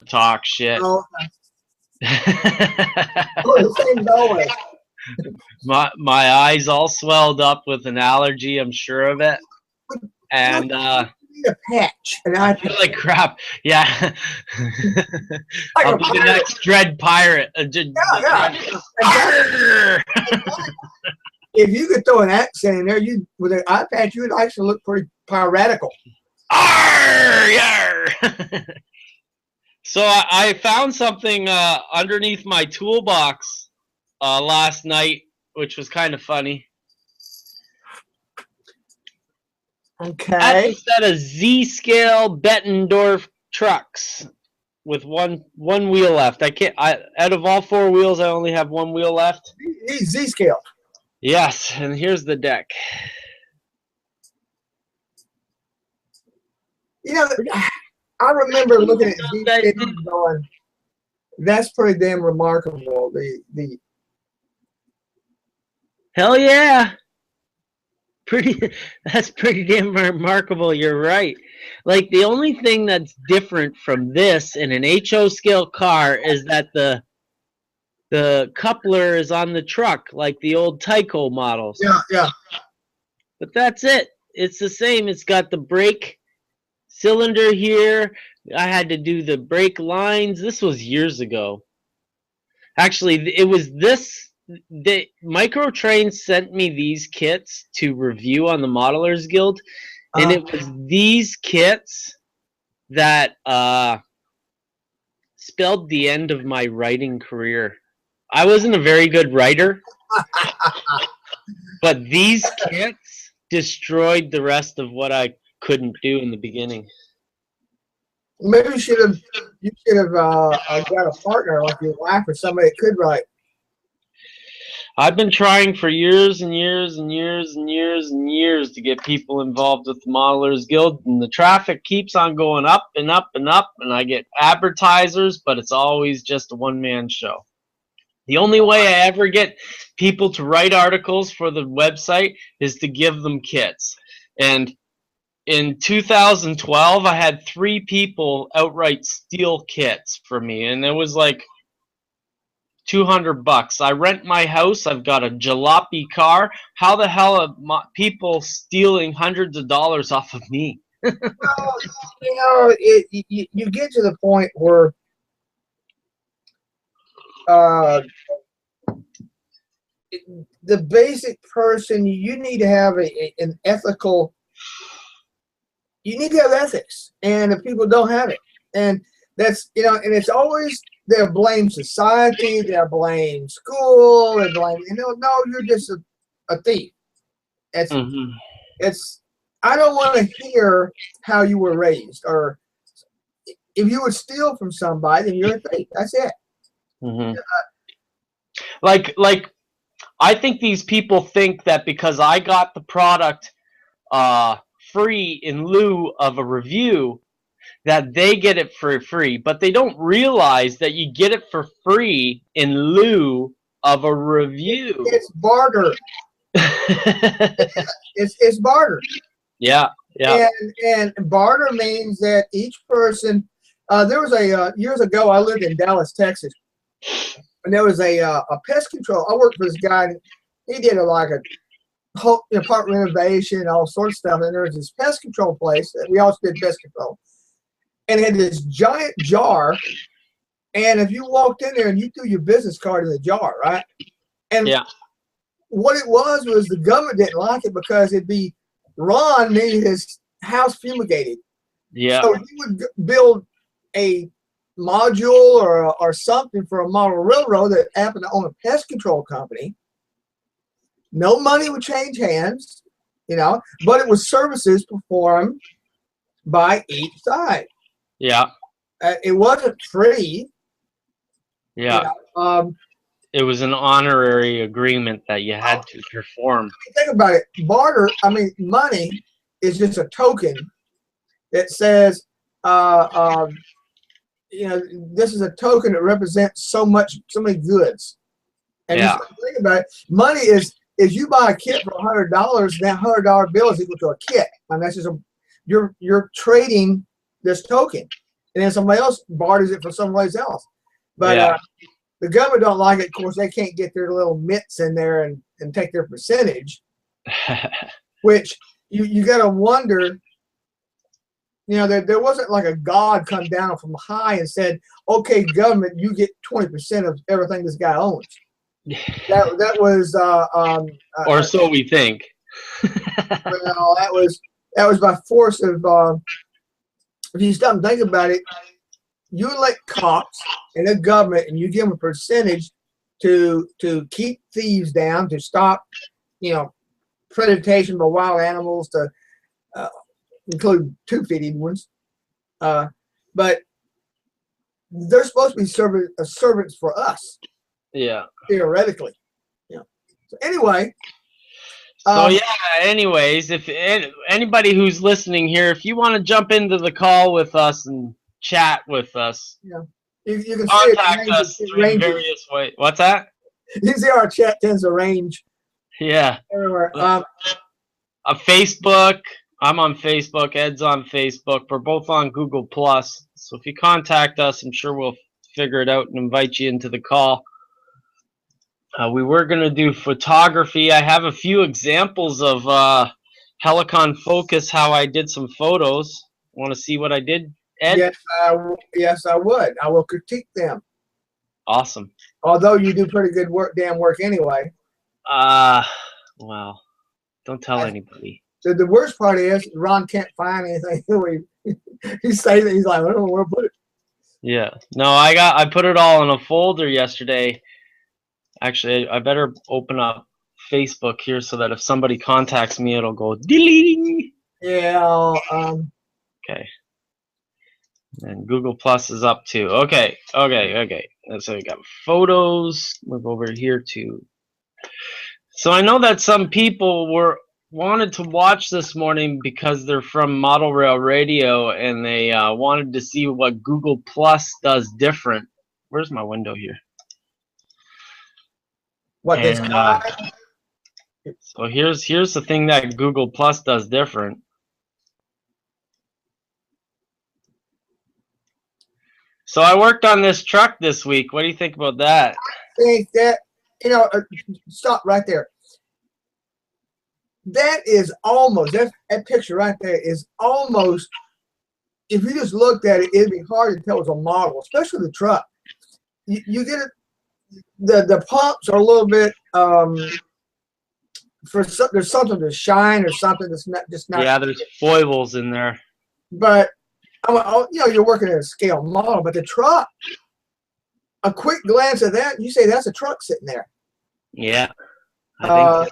talk shit. Oh, the same as always. My eyes all swelled up with an allergy. I'm sure of it. And you need a patch, an eye I feel patch. like crap. Yeah. Like I'll a be the pirate. next Dread Pirate. Yeah. If you could throw an accent in there, you with an eye patch, you would actually look pretty piratical. Arr, yar. So I found something underneath my toolbox last night, which was kind of funny. Okay. That's a set of Z-scale Bettendorf trucks with one wheel left. Out of all four wheels, I only have one wheel left. Z scale. Yes, and here's the deck. You know, I remember looking at Z scale and going, "That's pretty damn remarkable." The Hell yeah. That's pretty damn remarkable. You're right. Like, the only thing that's different from this in an HO scale car is that the coupler is on the truck, like the old Tyco models. yeah. But that's it. It's the same. It's got the brake cylinder here. I had to do the brake lines. This was years ago. Actually, it was this. The Microtrain sent me these kits to review on the Modelers Guild, and it was these kits that spelled the end of my writing career. I wasn't a very good writer, but these kits destroyed the rest of what I couldn't do in the beginning. Maybe you should have got a partner like your wife or somebody that could write. I've been trying for years and years and years and years and years to get people involved with the Modelers Guild, and the traffic keeps on going up and up and up, and I get advertisers, but it's always just a one-man show. The only way I ever get people to write articles for the website is to give them kits. And in 2012, I had 3 people outright steal kits from me, and it was like $200. I rent my house. I've got a jalopy car. How the hell are people stealing hundreds of dollars off of me? Well, you know, you get to the point where the basic person, you need to have an ethical. You need to have ethics, and if people don't have it, and that's, you know, and it's always they'll blame society, they'll blame school, they blame, you know, no, you're just a thief. It's I don't want to hear how you were raised, or if you would steal from somebody, then you're a thief. That's it. Like I think these people think that because I got the product free in lieu of a review, that they get it for free, but they don't realize that you get it for free in lieu of a review. It's barter. It's barter. Yeah. And barter means that each person. There was a years ago, I lived in Dallas, Texas, and there was a pest control. I worked for this guy, and he did like a whole apartment renovation, all sorts of stuff. And there was this pest control place that we also did pest control, and it had this giant jar. And if you walked in there and you threw your business card in the jar, right? And what it was the government didn't like it because it'd be Ron needed his house fumigated. Yeah. So he would build a module or something for a model railroad that happened to own a pest control company. No money would change hands, you know, but it was services performed by each side. Yeah. It wasn't free. Yeah. You know, it was an honorary agreement that you had to perform. Think about it. Barter, I mean, money is just a token that says, you know, this is a token that represents so many goods. And you think about it, money is you buy a kit for $100, that $100 bill is equal to a kit. I mean, that's just you're trading this token. and then somebody else barters it for someplace else. But Yeah. the government don't like it. Of course, they can't get their little mitts in there and take their percentage, which you got to wonder. You know, there wasn't like a God come down from high and said, "Okay, government, you get 20% of everything this guy owns." That was or so we think. well, that was by force of. If you stop and think about it, you elect cops and the government, and you give them a percentage to keep thieves down, to stop, you know, predation by wild animals, to include two-footed ones. But they're supposed to be servants for us. Yeah. Theoretically. Yeah. So anyway. So yeah. Anyways, if anybody who's listening here, if you want to jump into the call with us and chat with us, yeah, you can contact us in various ways. What's that? You can see our chat tends to range. Yeah. Everywhere. Facebook. I'm on Facebook. Ed's on Facebook. We're both on Google Plus. So if you contact us, I'm sure we'll figure it out and invite you into the call. We were going to do photography. I have a few examples of Helicon Focus, how I did some photos. Want to see what I did, Ed? Yes, I would. I will critique them. Awesome. Although you do pretty good damn work anyway. Well, don't tell anybody. The worst part is Ron can't find anything. He's saying that he's like, I don't know where to put it. Yeah. No, I put it all in a folder yesterday. Actually, I better open up Facebook here so that if somebody contacts me, it'll go ding. Yeah. Okay. And Google Plus is up too. Okay. So we got photos. Move over here to. So I know that some people wanted to watch this morning because they're from Model Rail Radio and they wanted to see what Google Plus does different. Where's my window here? What this so here's the thing that Google Plus does different. So I worked on this truck this week. What do you think about that? I think that, you know, stop right there. That is almost, that picture right there is almost, if you just looked at it, it'd be hard to tell it's a model, especially the truck. You get it. The pumps are a little bit there's something to shine or something that's just not. Yeah, there's foibles in there. But you know, you're working at a scale model, but the truck, a quick glance at that, you say that's a truck sitting there. Yeah, I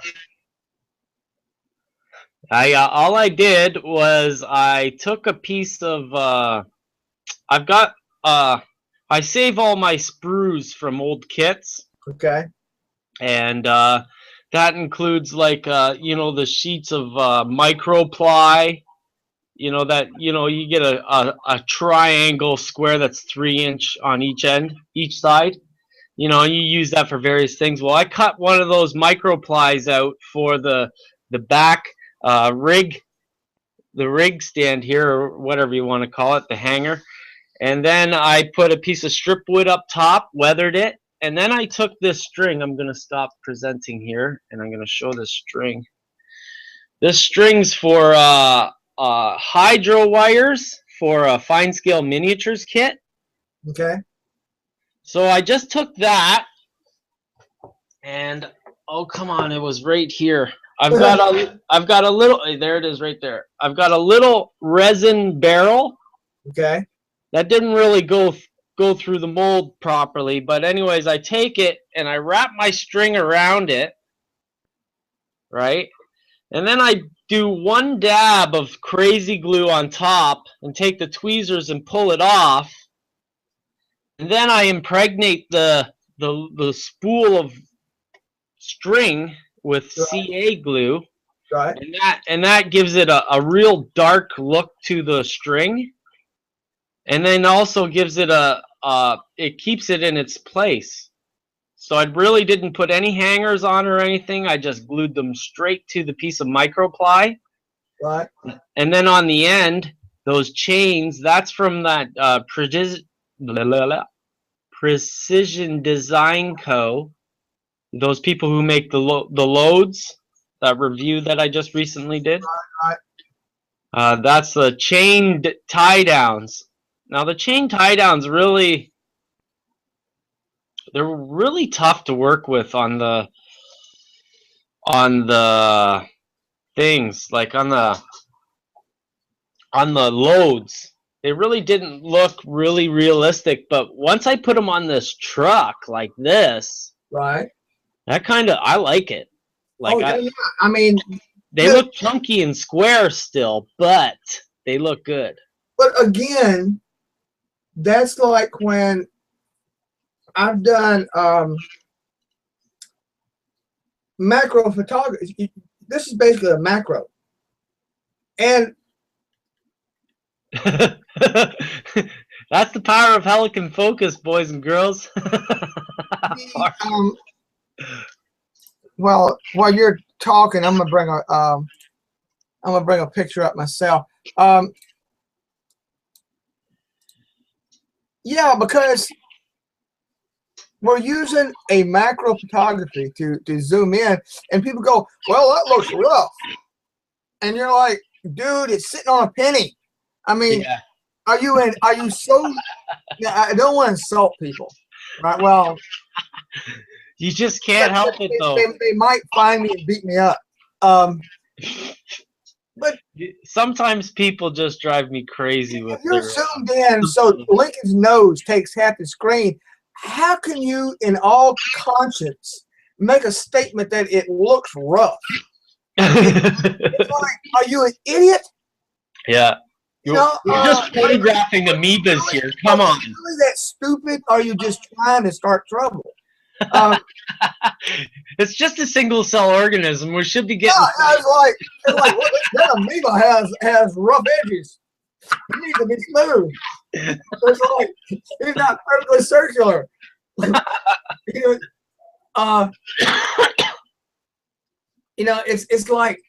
think. All I did was I took a piece of I save all my sprues from old kits. Okay. And that includes like you know, the sheets of micro ply. You know that you get a triangle square that's 3-inch on each side. You know, and you use that for various things. Well, I cut one of those micro plies out for the back rig stand here, or whatever you want to call it, the hanger. And then I put a piece of strip wood up top, weathered it, and then I took this string. I'm going to stop presenting here, and I'm going to show this string. This string's for hydro wires for a fine scale miniatures kit. Okay. So I just took that, and oh come on, it was right here. I've got a little. There it is, right there. I've got a little resin barrel. Okay. That didn't really go through the mold properly, but anyways, I take it and I wrap my string around it, right? And then I do one dab of crazy glue on top and take the tweezers and pull it off. And then I impregnate the spool of string with CA glue. Right. And that gives it a real dark look to the string. And then also gives it it keeps it in its place. So I really didn't put any hangers on or anything. I just glued them straight to the piece of microply. Right. And then on the end, those chains, that's from that Precision Design Co. Those people who make the loads, that review that I just recently did. That's the chain tie downs. Now the chain tie downs really, they're really tough to work with on the things, like on the loads. They really didn't look really realistic, but once I put them on this truck like this, right? That kind of, I like it. Like, yeah. I mean, they look chunky and square still, but they look good. But again, that's like when I've done macro photography. This is basically a macro, and that's the power of Helicon Focus, boys and girls. Well, while you're talking, I'm gonna bring a picture up myself. Yeah, because we're using a macro photography to zoom in, and people go, "Well, that looks rough," and you're like, "Dude, it's sitting on a penny." I mean, yeah. Are you so? I don't want to insult people, right? Well, you just can't help it though. They might find me and beat me up. But sometimes people just drive me crazy with you're zoomed in, so Lincoln's nose takes half the screen. How can you, in all conscience, make a statement that it looks rough? It's like, are you an idiot? Yeah. You're just photographing amoebas here. Come on. Are you really that stupid? Or are you just trying to start trouble? It's just a single cell organism. We should be getting. Yeah, it's like that amoeba has rough edges. It needs to be smooth. It's like it's not perfectly circular. It's like.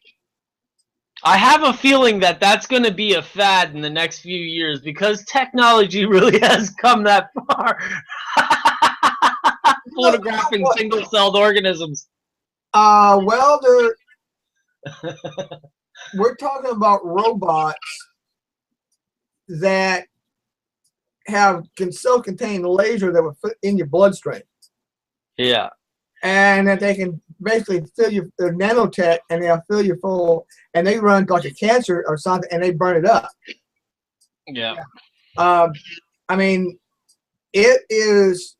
I have a feeling that that's going to be a fad in the next few years because technology really has come that far. Photographing single-celled organisms. Well, we're talking about robots that can self-contained laser that would fit in your bloodstream. Yeah. And that they can basically fill you, nanotech, and they'll fill you full, and they run like a cancer or something, and they burn it up. Yeah. I mean, it is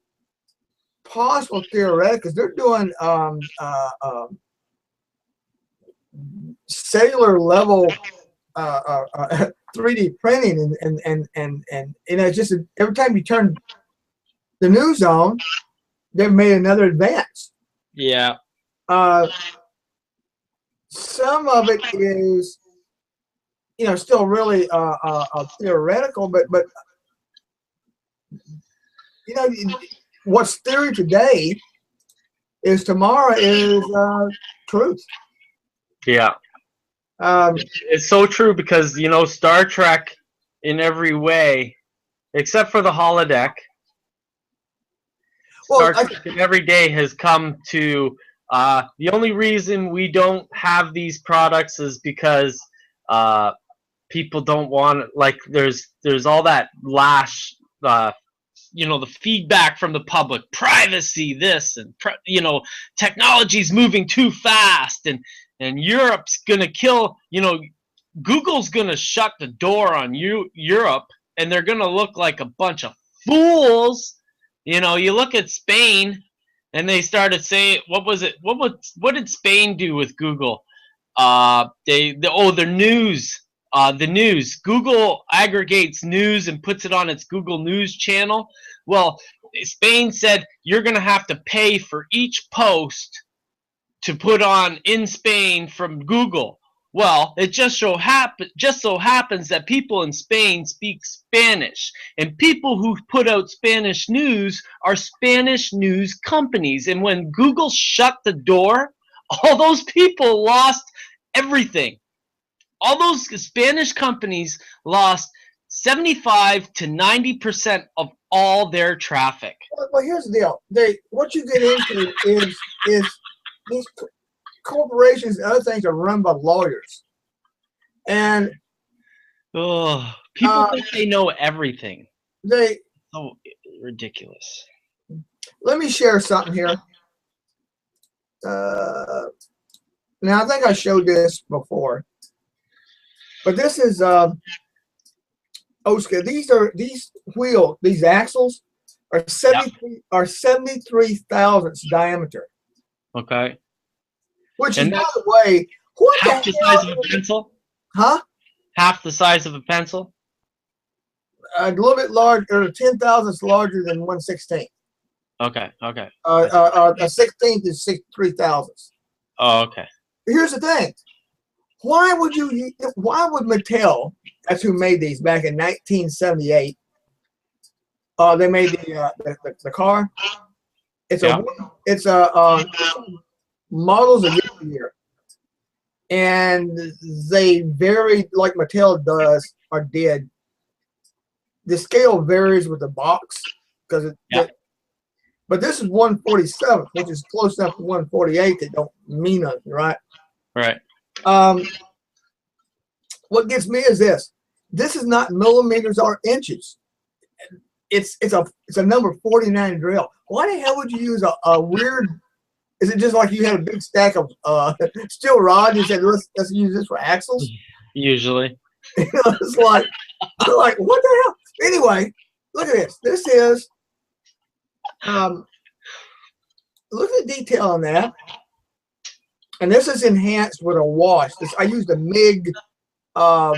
possible theoretically because they're doing cellular level 3D printing, and it's just every time you turn the news on, they've made another advance. Yeah. Some of it is, still really theoretical, but what's theory today is tomorrow is truth. Yeah. It's so true because Star Trek in every way, except for the holodeck. Star Trek in every day has come to the only reason we don't have these products is because people don't want, like, there's all that the feedback from the public, privacy, this, and technology's moving too fast, and Europe's gonna kill, Google's gonna shut the door on Europe, and they're gonna look like a bunch of fools. You look at Spain, and they started saying, what did Spain do with Google? Their news. The news. Google aggregates news and puts it on its Google News channel. Well, Spain said you're going to have to pay for each post to put on in Spain from Google. Well, it just so happens that people in Spain speak Spanish, and people who put out Spanish news are Spanish news companies. And when Google shut the door, all those people lost everything. all those Spanish companies lost 75 to 90% of all their traffic. Well, here's the deal. What you get into is these corporations and other things are run by lawyers, and people think they know everything. So ridiculous. Let me share something here. Now I think I showed this before, but this is Oscar. These axles are 73 thousandths diameter. Okay. Which is, by the way, what half the size of a pencil? Huh? Half the size of a pencil? A little bit larger, or 10 thousandths larger than 1/16. Okay. Okay. A 16th is 63 thousandths. Oh, okay. Here's the thing. Why would Mattel, that's who made these back in 1978, they made the car. It's models a year, and they vary like Mattel does or did. The scale varies with the box because but this is 1/47, which is close enough to 1/48 that don't mean nothing, right? Right. What gets me is this. This is not millimeters or inches. It's a number 49 drill. Why the hell would you use a weird? Is it just like you had a big stack of steel rod and you said let's use this for axles? Usually. It's like what the hell? Anyway, look at this. This is look at the detail on that. And this is enhanced with a wash. I used a MIG a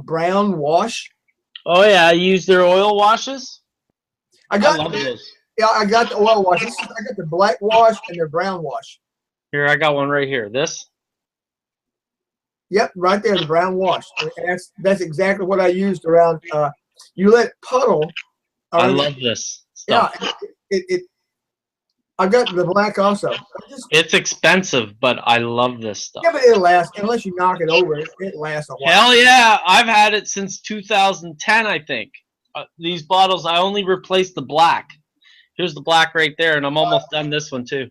brown wash. Oh yeah, you use their oil washes? I love those. Yeah, I got the oil wash. I got the black wash and the brown wash. Here, I got one right here. This? Yep, right there, the brown wash. And that's exactly what I used around. You let puddle. I love this stuff. Yeah, I got the black also. It's expensive, but I love this stuff. Yeah, but it'll last unless you knock it over. It lasts a while. Hell yeah! I've had it since 2010, I think. These bottles, I only replaced the black. Here's the black right there, and I'm almost done this one too.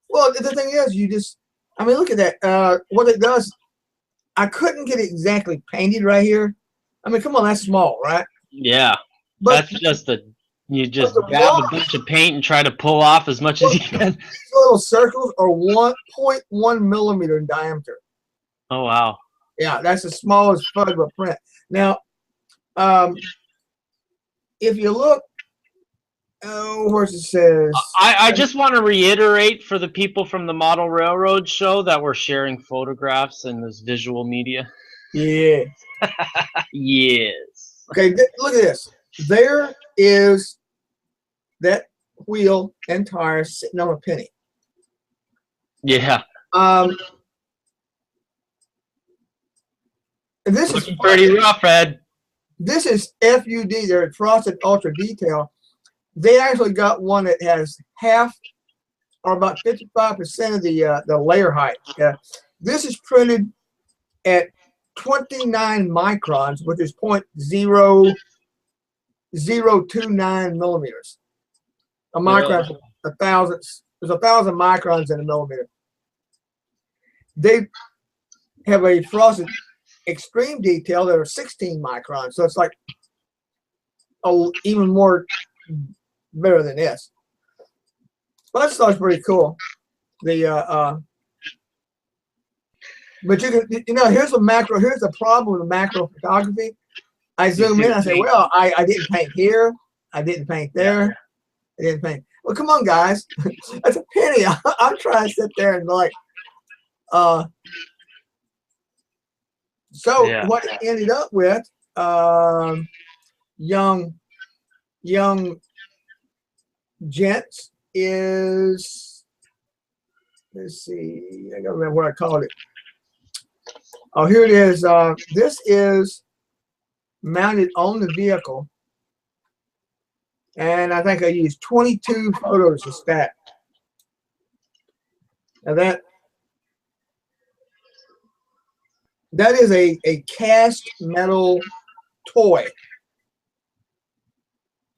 Well, the thing is, look at that. What it does, I couldn't get it exactly painted right here. I mean, come on, that's small, right? Yeah, but that's just you just grab a bunch of paint and try to pull off as much as you can. These little circles are 1.1 millimeter in diameter. Oh wow! Yeah, that's the smallest fud of a print. Now, if you look, where's it says? I just want to reiterate for the people from the Model Railroad show that we're sharing photographs in this visual media. Yeah. Yes. Okay, look at this. There is that wheel and tire sitting on a penny. Yeah. This is pretty rough, Ed. This is FUD. They're frosted ultra detail. They actually got one that has half or about 55% of the layer height. This is printed at 29 microns, which is 0.0029 millimeters. A micron, Really? There's 1,000 microns in a millimeter. They have a frosted extreme detail that are 16 microns, so it's like even more better than this. But that stuff's pretty cool. But you can, here's the macro. Here's the problem with macro photography. I zoom in. I say, well, I didn't paint here. I didn't paint there. I didn't paint. Well, come on, guys. That's a penny. I'm trying to sit there and like. So what it ended up with, young gents is, let's see, I gotta remember what I called it. Oh, here it is. This is mounted on the vehicle, and I think I used 22 photos to stack. That is a cast metal toy.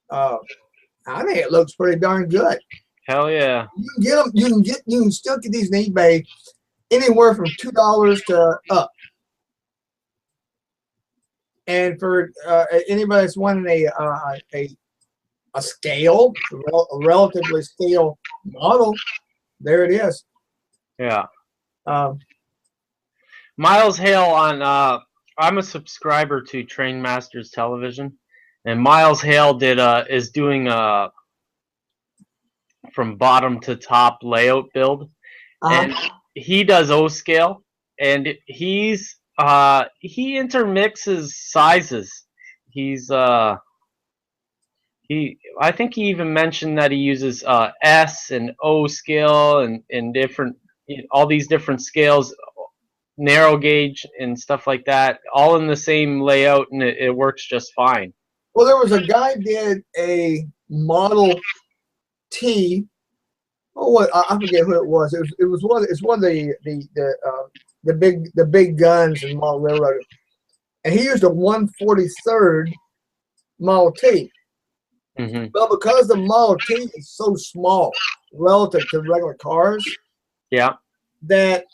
I think it looks pretty darn good. Hell yeah. You can get them. You can still get these on eBay anywhere from $2 to up. And for anybody that's wanting a scale, a relatively scale model, there it is. Yeah. Um, Miles Hale on I'm a subscriber to Train Masters Television, and Miles Hale is doing from bottom to top layout build, and he does O scale, and he intermixes sizes. I think he even mentioned that he uses S and O scale and different, all these different scales, narrow gauge and stuff like that, all in the same layout, and it works just fine. Well, there was a guy did a Model T. Oh, what I forget who it was. It was one. It's one of the big guns in Model Railroad, and he used a 1/43 Model T. Mm-hmm. Well, because the Model T is so small relative to regular cars, yeah, that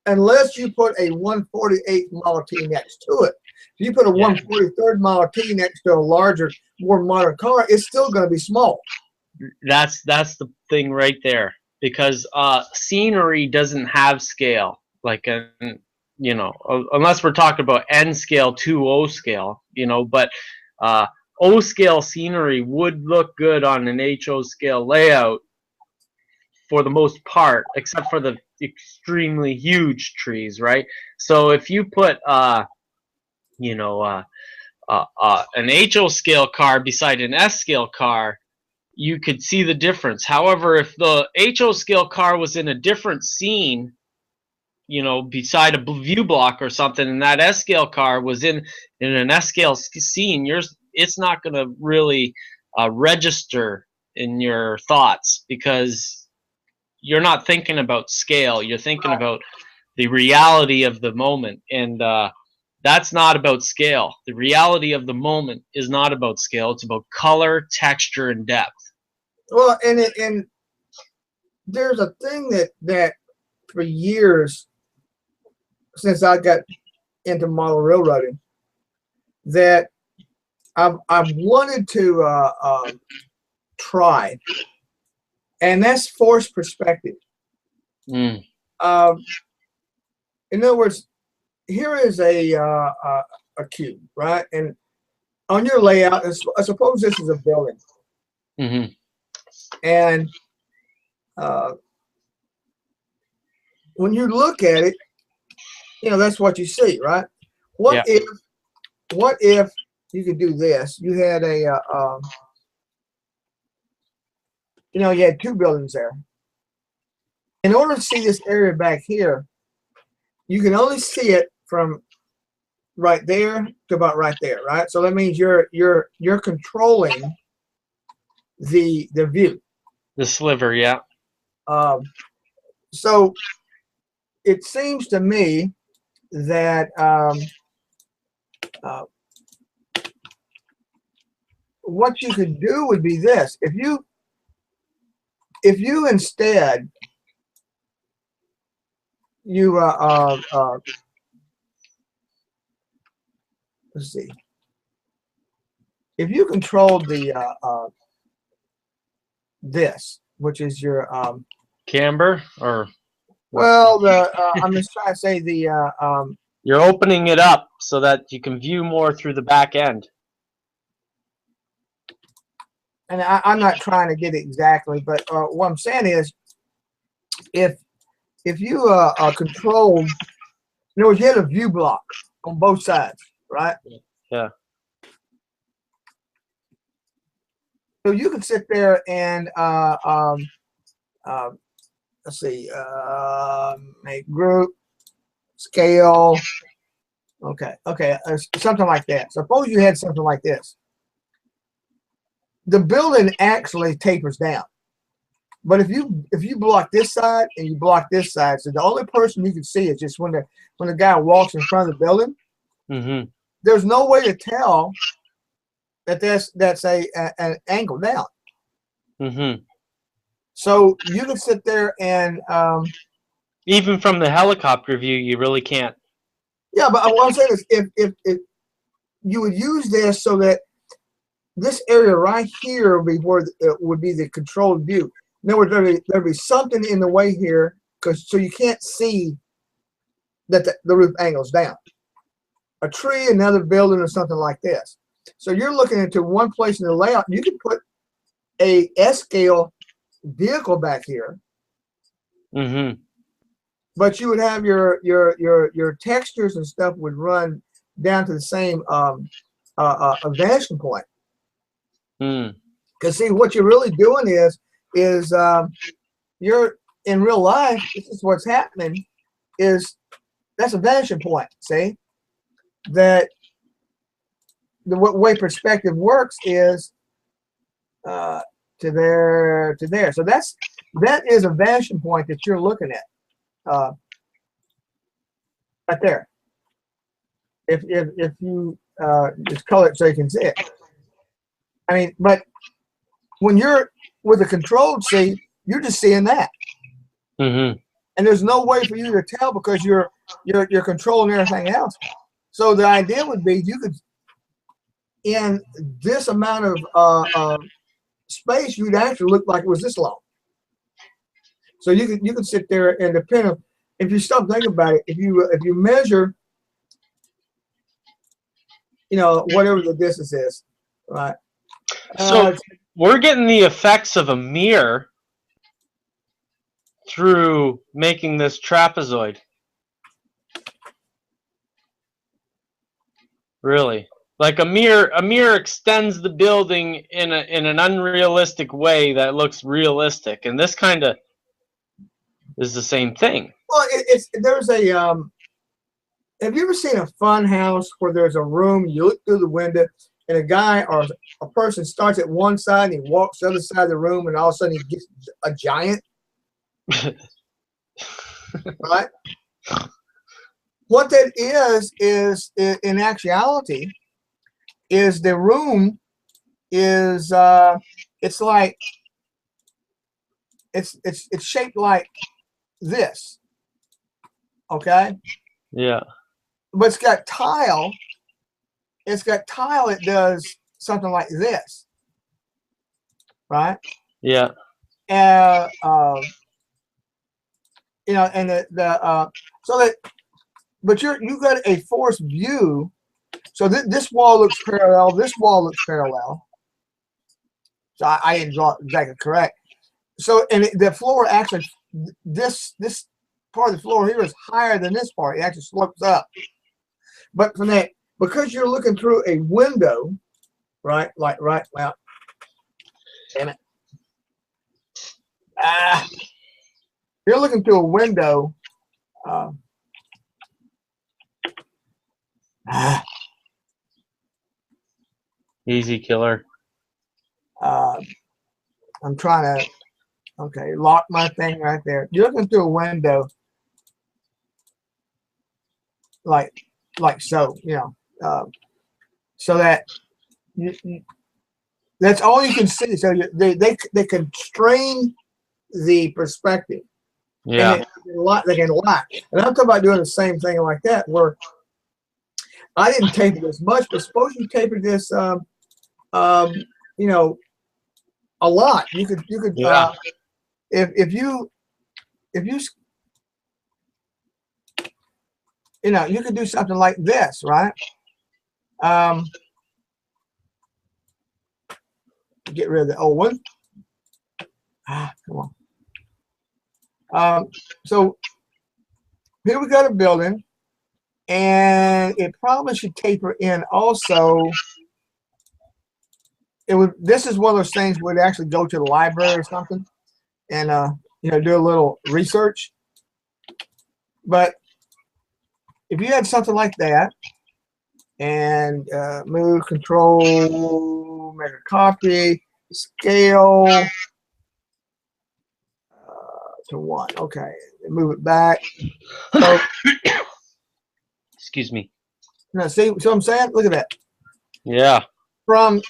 unless you put a 1/48 Model T next to it, if you put a 1/43 Model T next to a larger, more modern car, it's still going to be small. That's the thing right there, because scenery doesn't have scale, like unless we're talking about N scale to O scale, but O scale scenery would look good on an HO scale layout for the most part, except for the extremely huge trees, right? So if you put an HO scale car beside an S scale car, you could see the difference. However, if the HO scale car was in a different scene, beside a view block or something, and that S scale car was in an S scale scene, it's not going to really register in your thoughts, because you're not thinking about scale. You're thinking about the reality of the moment, and that's not about scale. The reality of the moment is not about scale. It's about color, texture, and depth. Well, and there's a thing that for years, since I got into model railroading, that I've wanted to try, and that's forced perspective. Mm. In other words, here is a cube, right? And on your layout, I suppose this is a building. Mm-hmm. And when you look at it, that's what you see, right? What if you could do this? You had you had two buildings there. In order to see this area back here, you can only see it from right there to about right there, right? So that means you're controlling the view. The sliver, yeah. So it seems to me that what you could do would be this: if you instead let's see, if you controlled the this, which is your camber, or well, I'm just trying to say the you're opening it up so that you can view more through the back end. And I'm not trying to get it exactly, but what I'm saying is, if you controlled, you had a view block on both sides, right? Yeah. So you could sit there and let's see, make group, scale. Okay, something like that. Suppose you had something like this. The building actually tapers down. But if you block this side and you block this side, so the only person you can see is just when the guy walks in front of the building. Mm-hmm. There's no way to tell that that's an angle down. Mm-hmm. So you can sit there and even from the helicopter view, you really can't. yeah, but what I'm saying is if you would use this so that this area right here would be where it would be the controlled view. In other words, there'd be something in the way here, so you can't see that the roof angles down. A tree, another building, or something like this. So you're looking into one place in the layout. You can put a S-scale vehicle back here, Mm-hmm. but you would have your textures and stuff would run down to the same vanishing point. Mm. Because see, what you're really doing is you're in real life. This is what's happening. Is that's a vanishing point. See that the way perspective works is to there to there. So that is a vanishing point that you're looking at right there. If you just color it so you can see it. I mean, but when you're with a controlled C, you're just seeing that, Mm-hmm. and there's no way for you to tell because you're controlling everything else. So the idea would be you could, in this amount of space, you'd actually look like it was this long. So you could sit there and depend on, if you stop thinking about it, if you measure, whatever the distance is, right? So we're getting the effects of a mirror through making this trapezoid. Really, like a mirror extends the building in an unrealistic way that looks realistic, and this kind of is the same thing. Well, there's a have you ever seen a fun house where there's a room, you look through the window, and a guy or a person starts at one side and he walks the other side of the room, and all of a sudden he gets a giant, right? What that is in actuality is the room is it's like it's shaped like this, okay? Yeah. But it's got tile. It's got tile that does something like this, right? Yeah. And and so that, but you got a forced view. So this wall looks parallel. This wall looks parallel. So I didn't draw it exactly correct. So and the floor actually, this part of the floor here is higher than this part. It actually slopes up. But from that, because you're looking through a window, right? Like well, damn it. You're looking through a window. Easy killer. I'm trying to, okay, lock my thing right there. You're looking through a window, like so, so that that's all you can see. So they constrain the perspective. Yeah. They can lie. And I'm talking about doing the same thing like that, where I didn't taper this much, but suppose you taper this, a lot. You could, Yeah. if you, you could do something like this, right? Get rid of the old one. Come on. So here we got a building, and it probably should taper in also. This is one of those things where they actually go to the library or something and do a little research. But if you had something like that and move, control, make a copy, scale, to 1. Okay, move it back. So, Excuse me. now see what I'm saying? Look at that. Yeah. From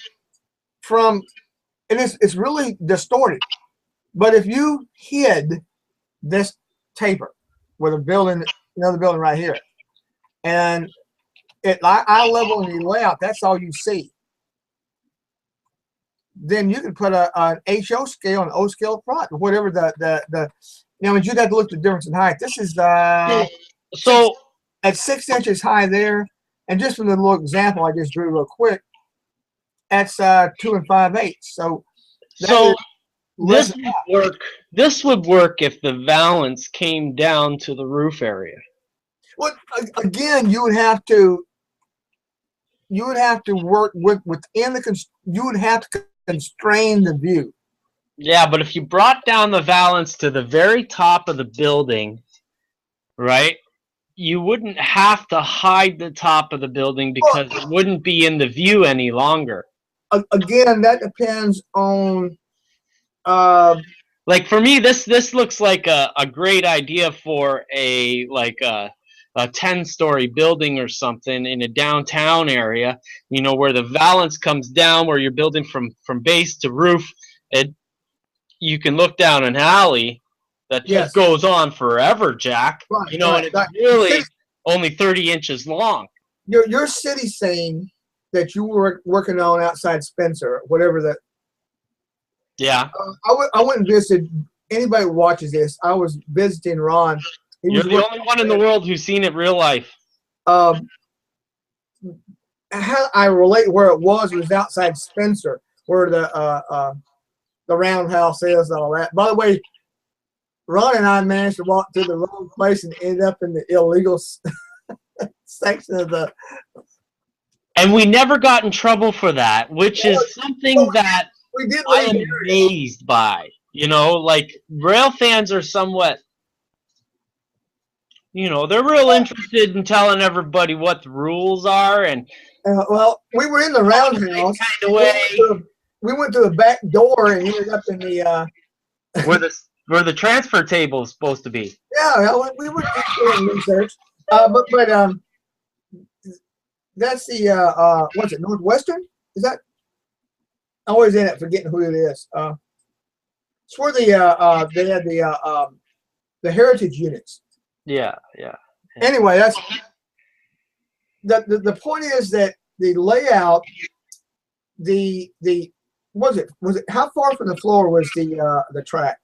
and it's really distorted. But if you hid this taper with a building, another building right here, and at eye level in your layout, that's all you see. Then you can put an HO scale and O scale front, or whatever the you'd have to look at the difference in height. This is so at 6 inches high there, and just from the little example I just drew real quick, that's 2 5/8. So this would work. This would work if the valance came down to the roof area. Well, again, you would have to work within the you would have to constrain the view. Yeah, but if you brought down the valance to the very top of the building, right, you wouldn't have to hide the top of the building because it wouldn't be in the view any longer. Again, that depends on like for me, this looks like a great idea for a 10-story building or something in a downtown area, where the valance comes down, where you're building from base to roof. You can look down an alley that just goes on forever, Jack. Right, and it's really only 30 inches long. Your city scene that you were working on outside Spencer, whatever that. Yeah. I went and visited. Anybody who watches this, I was visiting Ron. You're the only one in the world who's seen it real life. How I relate where it was outside Spencer, where the roundhouse is and all that. By the way, Ron and I managed to walk through the wrong place and end up in the illegal section of the. And we never got in trouble for that, which is something that we did. I am amazed by. Like rail fans are somewhat. They're real interested in telling everybody what the rules are, and well, we were in the roundhouse kind of way. We went to the back door and ended up in the where the transfer table is supposed to be. Yeah, we were doing research, but that's the what's it, Northwestern? Is that? I always end up forgetting who it is. It's where they had the heritage units. Yeah. Anyway, that's the point is that the layout, the was it how far from the floor was the track?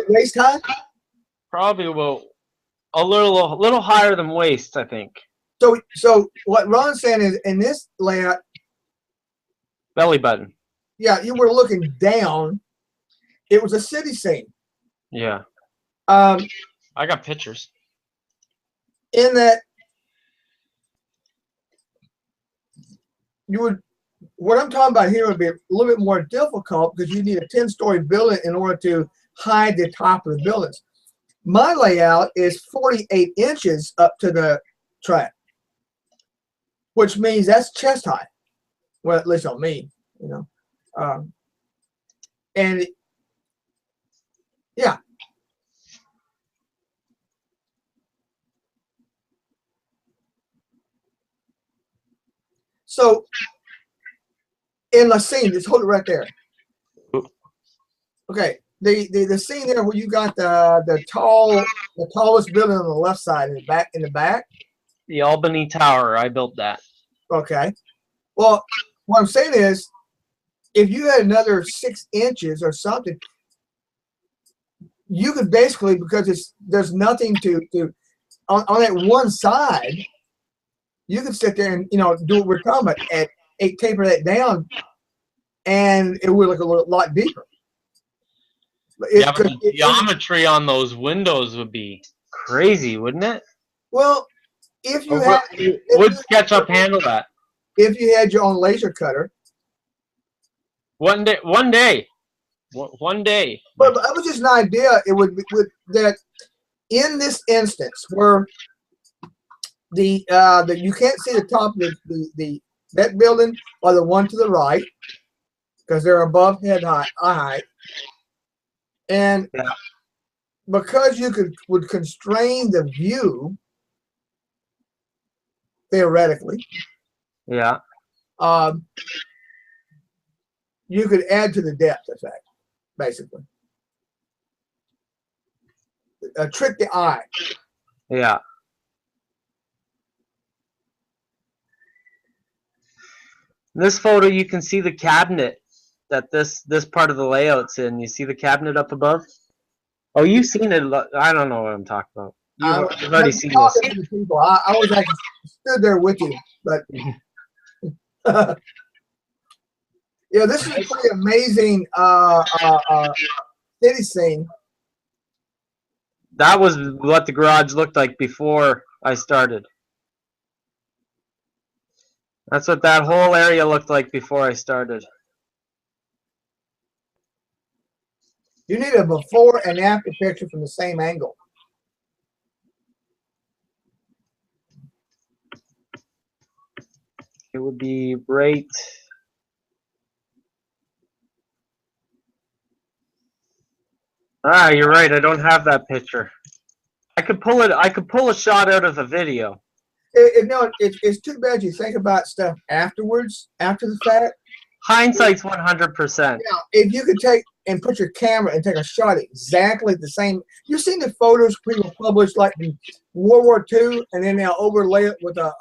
Waist high? Probably about a little higher than waist, I think. So what Ron's saying is, in this layout, belly button. Yeah, you were looking down. It was a city scene. Yeah. I got pictures. In that, what I'm talking about here would be a little bit more difficult because you need a 10-story building in order to hide the top of the buildings. My layout is 48 inches up to the track, which means that's chest high. Well, at least on me, and yeah. So in the scene, just hold it right there. Okay, the scene there where you got the tallest building on the left side in the back. The Albany Tower. I built that. Okay. Well, what I'm saying is, if you had another 6 inches or something, you could basically, because there's nothing to on that one side, you could sit there and do what we're talking about and taper that down, and it would look a lot deeper. But the geometry on those windows would be crazy, wouldn't it? Well, if you would SketchUp handle that? If you had your own laser cutter. One day. But that was just an idea. It would be that in this instance where you can't see the top of that building or the one to the right, because they're above head height, and Yeah. because you would constrain the view theoretically, Yeah. you could add to the depth effect, basically. Trick the eye. Yeah. In this photo, you can see the cabinet that this part of the layout's in. You see the cabinet up above? Oh, you've seen it. I don't know what I'm talking about. You've already seen this. To the people. I was actually stood there with you, but yeah, this is a pretty amazing city scene. That was what the garage looked like before I started. That's what that whole area looked like before I started. You need a before and after picture from the same angle. It would be right. Ah, you're right. I don't have that picture. I could pull it. I could pull a shot out of the video. No, it's too bad you think about stuff afterwards, after the fact. Hindsight's 100%. Now, if you could take and put your camera and take a shot exactly the same. You've seen the photos people published like in World War II, and then they'll overlay it with a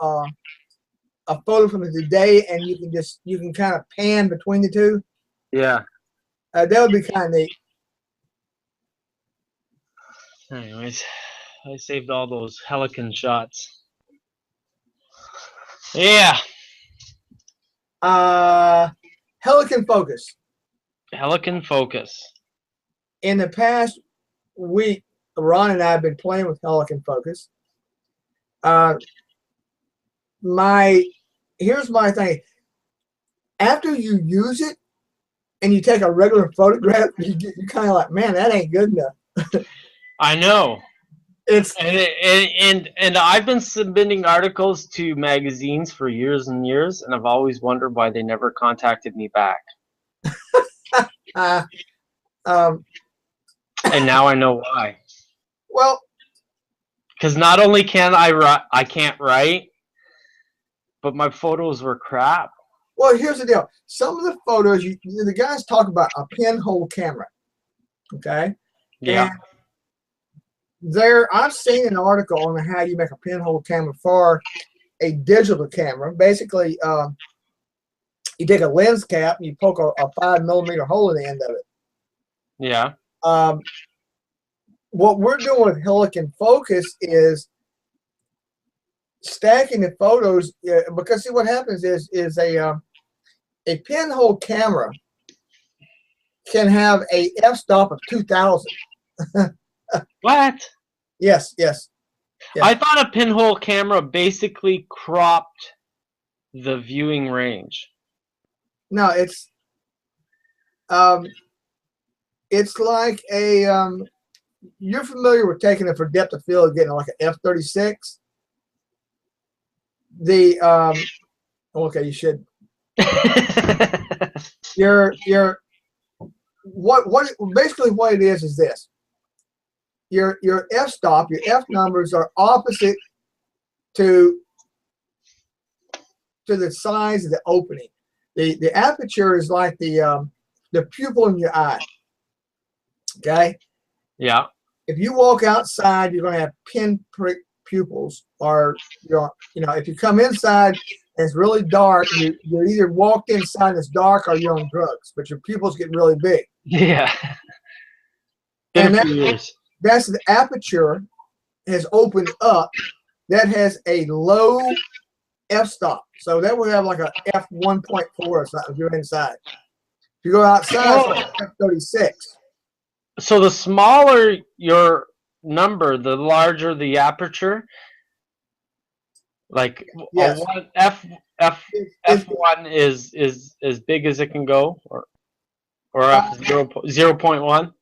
photo from today, and you can kind of pan between the two. Yeah. That would be kind of neat. Anyways, I saved all those Helicon shots. Yeah. Helicon Focus. Helicon Focus. In the past week, Ron and I have been playing with Helicon Focus. Here's my thing. After you use it and you take a regular photograph, you're kind of like, man, that ain't good enough. I know. It's and I've been submitting articles to magazines for years and years, and I've always wondered why they never contacted me back. And now I know why. Well, because not only can I can't write, but my photos were crap. Well, here's the deal. Some of the photos, the guys talk about a pinhole camera. Okay. Yeah. And I've seen an article on how you make a pinhole camera for a digital camera. Basically, you take a lens cap and you poke a 5mm hole in the end of it. Yeah. What we're doing with Helicon Focus is stacking the photos, because see what happens is a pinhole camera can have a f-stop of 2000. What? Yes. I thought a pinhole camera basically cropped the viewing range. No, it's like a you're familiar with taking it for depth of field, getting like an f/36. Okay, you should. Basically what it is this. Your f-stop, your f numbers are opposite to the size of the opening. The aperture is like the pupil in your eye. Okay. Yeah. If you walk outside, you're going to have pinprick pupils, or if you come inside and it's really dark, you either walked inside and it's dark, or you're on drugs. But your pupils get really big. Yeah. And that's the aperture has opened up. That has a low f-stop, so that would have like a f1.4 or something if you're inside. If you go outside, it's like f/36. So the smaller your number, the larger the aperture. Like yes. F1 is as big as it can go, or F0.1.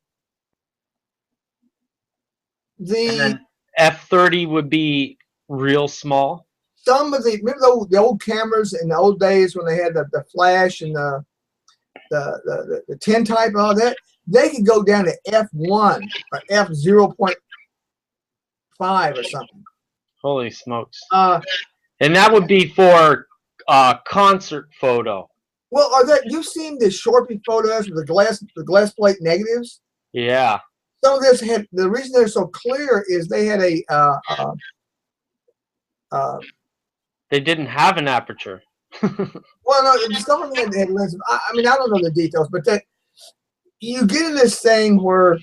And then F30 would be real small. Some of remember the old cameras in the old days when they had the flash and the 10 type and all that, they could go down to f1 or f0.5 or something. Holy smokes! And that would be for concert photo. Well, you've seen the Sharpie photos with the glass plate negatives? Yeah. Some of this had, the reason they're so clear is they had they didn't have an aperture. Well, no, some of them had lenses. I mean, I don't know the details, but that you get in this thing where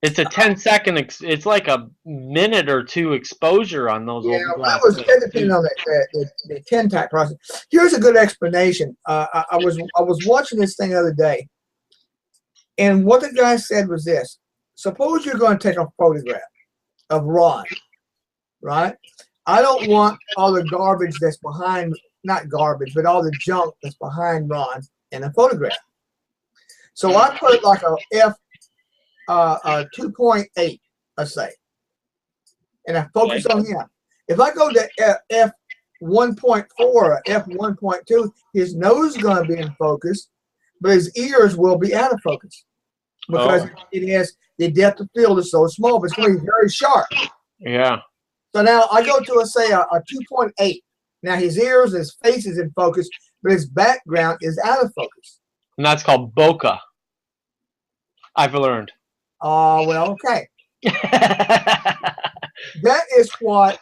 it's a 10-second. It's like a minute or two exposure on those. Yeah, that was depending on the 10 type process. Here's a good explanation. I was watching this thing the other day, and what the guy said was this: suppose you're going to take a photograph of Ron, right? I don't want all the garbage that's behind, not garbage, but all the junk that's behind Ron in a photograph. So I put like a f 2.8, let's say, and I focus on him. If I go to f 1.4 or f 1.2, his nose is going to be in focus, but his ears will be out of focus because it has the depth of field is so small, but it's going to be very sharp. Yeah. So now I go to say a 2.8. Now his ears, his face is in focus, but his background is out of focus. And that's called bokeh. I've learned. Oh, well, okay. That is what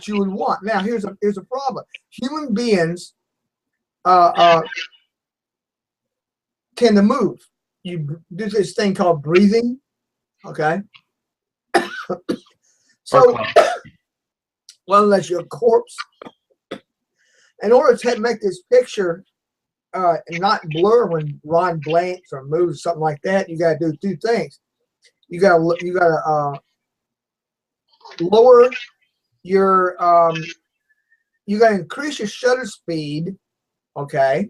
you would want. Now here's a problem. Human beings tend to move. You do this thing called breathing, okay? So, well, unless you're a corpse, in order to make this picture and not blur when Ron blinks or moves, something like that, you got to do two things. You got to lower your you got to increase your shutter speed, okay,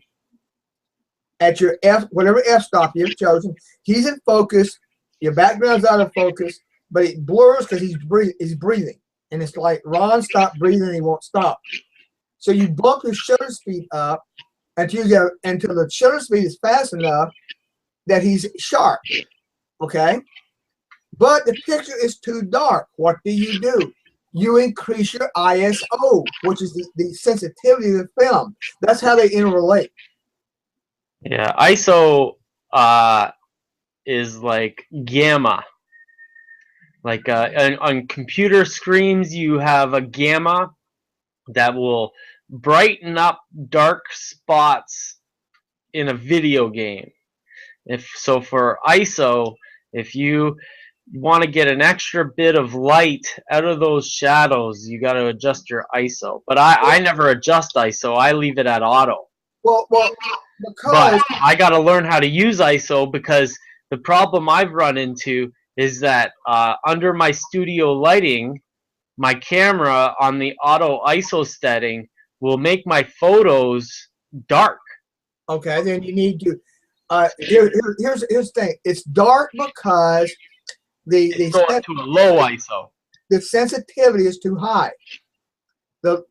at your whatever f-stop you've chosen. He's in focus, your background's out of focus, but it blurs because he's breathing, and it's like Ron stopped breathing, he won't stop. So you bump your shutter speed up until the shutter speed is fast enough that he's sharp, okay? But the picture is too dark. What do? You increase your ISO, which is the sensitivity of the film. That's how they interrelate. Yeah, ISO is like gamma. Like on computer screens, you have a gamma that will brighten up dark spots in a video game. So for ISO, if you want to get an extra bit of light out of those shadows, you got to adjust your ISO. But I never adjust ISO. I leave it at auto. Well, because but I got to learn how to use ISO, because the problem I've run into is that under my studio lighting, my camera on the auto ISO setting will make my photos dark. Okay, then you need to. Here's the thing. It's dark because the to a low ISO. The sensitivity is too high. The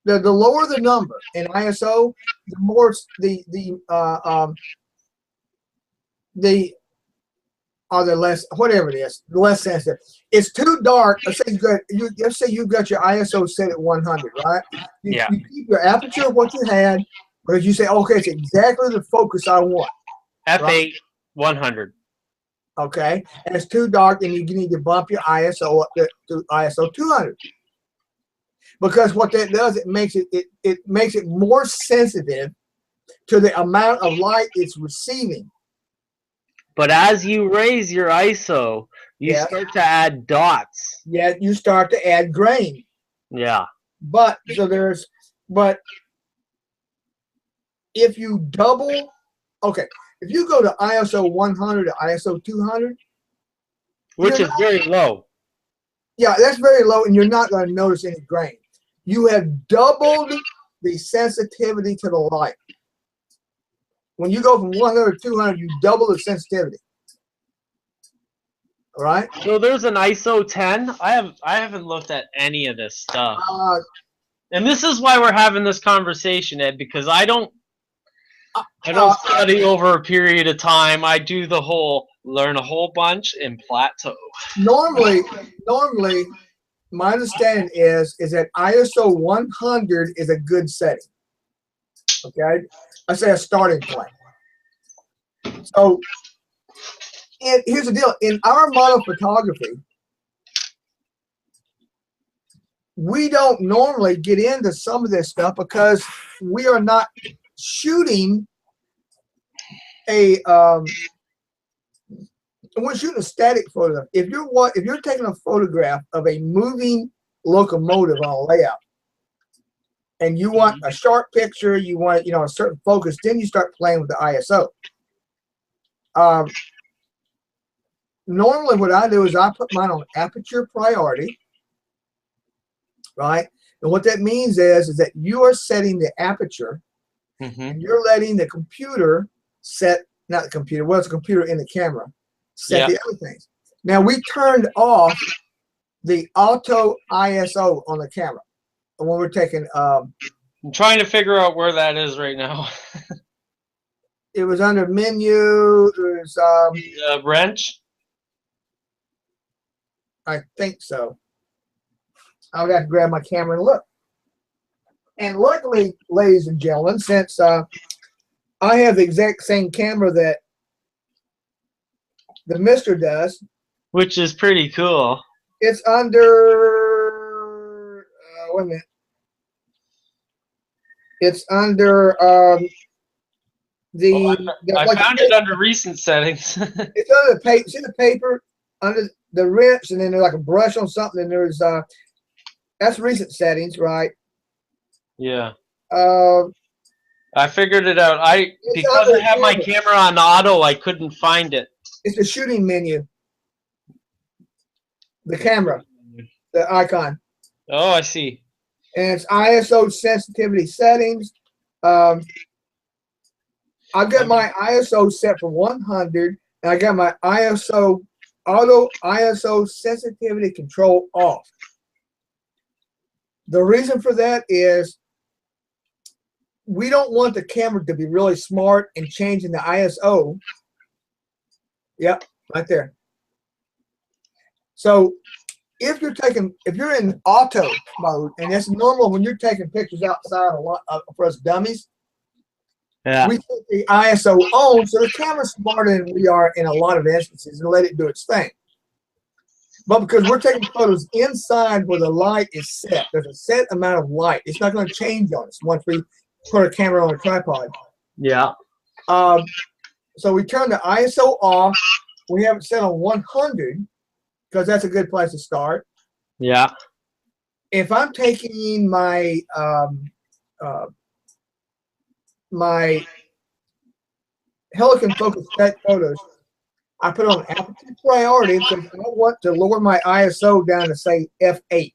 lower the number in ISO, the more the less, whatever it is, the less sensitive. It's too dark. Let's say you've got your ISO set at 100, right? You keep your aperture what you had, because you say, okay, it's exactly the focus I want. F8 right? 100. Okay, and it's too dark, and you need to bump your ISO up to ISO 200. Because what that does, it makes it more sensitive to the amount of light it's receiving. But as you raise your ISO, you start to add dots. Yeah, you start to add grain. Yeah. But if you double, okay, if you go to ISO 100 to ISO 200, which is very low. Yeah, that's very low, and you're not going to notice any grain. You have doubled the sensitivity to the light. When you go from 100 to 200, you double the sensitivity. All right? So there's an ISO 10. I haven't looked at any of this stuff. And this is why we're having this conversation, Ed, because I don't study over a period of time. I do the whole learn a whole bunch and plateau. Normally, my understanding is that ISO 100 is a good setting. Okay, I say a starting point. So, here's the deal: in our model photography, we don't normally get into some of this stuff because we are not shooting a we're shooting a static photograph. If you're taking a photograph of a moving locomotive on a layout, and you want a sharp picture, you want a certain focus, then you start playing with the ISO. Normally, what I do is I put mine on aperture priority, right? And what that means is that you are setting the aperture, and you're letting the computer set, not the computer, well, it's a computer in the camera, set the other things. Now, we turned off the auto ISO on the camera when we're taking. I'm trying to figure out where that is right now. It was under menu. It was wrench. I think so. I'll have to grab my camera and look. And luckily, ladies and gentlemen, since I have the exact same camera that the Mister does, which is pretty cool. It's under. Wait a minute. It's under I found it under recent settings. It's under the paper. See the paper under the wrench, and then there's like a brush on something, and there's that's recent settings, right? Yeah. I figured it out. Because I have my camera on auto, I couldn't find it. It's the shooting menu. The camera, the icon. Oh, I see. And it's ISO sensitivity settings. I've got my ISO set for 100, and I got my auto ISO sensitivity control off. The reason for that is we don't want the camera to be really smart and changing the ISO. Yep, right there. So if you're in auto mode, and that's normal when you're taking pictures outside a lot for us dummies, we put the ISO on so the camera's smarter than we are in a lot of instances and let it do its thing. But because we're taking photos inside where the light is set, there's a set amount of light. It's not going to change on us once we put a camera on a tripod. Yeah. So we turn the ISO off. We have it set on 100 because that's a good place to start. Yeah. If I'm taking my my Helicon Focus stack photos, I put on aperture priority because I want to lower my ISO down to say f8.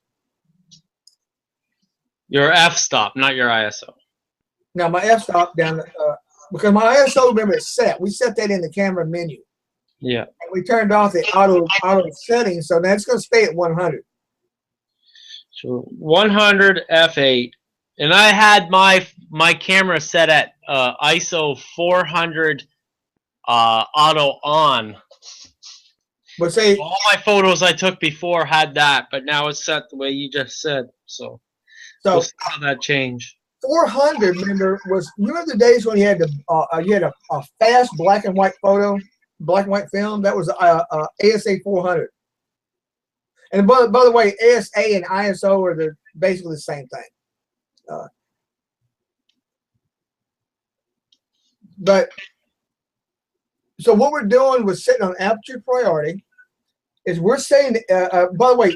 Your f-stop, not your ISO. Now my f-stop down to, because my ISO, remember, is set. We set that in the camera menu. Yeah. And we turned off the auto settings, so now it's going to stay at 100. So 100 f8, and I had my camera set at ISO 400 auto on. But say all my photos I took before had that, but now it's set the way you just said. So we'll see how that change. 400, remember, was, you remember the days when you had a fast black and white photo, black and white film? That was ASA 400. And by the way, ASA and ISO are basically the same thing. But so what we're doing with setting on aperture priority is we're saying, by the way,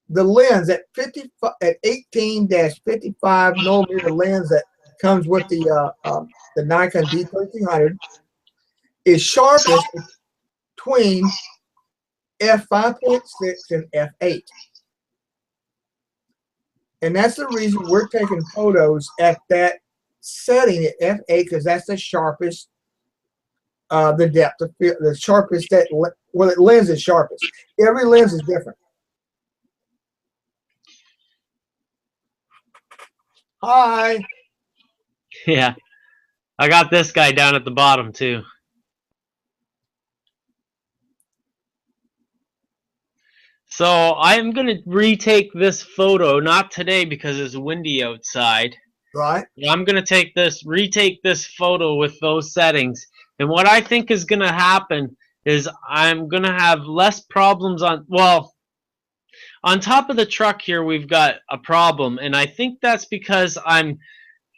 the lens at 18-55 millimeter lens that comes with the Nikon D3300 is sharpest between f5.6 and f8. And that's the reason we're taking photos at that setting at f8, because that's the sharpest, the depth of field, the sharpest, that well, the lens is sharpest. Every lens is different. Hi. Yeah. I got this guy down at the bottom too. So I'm going to retake this photo, not today because it's windy outside. Right. I'm going to retake this photo with those settings. And what I think is going to happen is I'm going to have less problems on, well, on top of the truck here, we've got a problem. And I think that's because I'm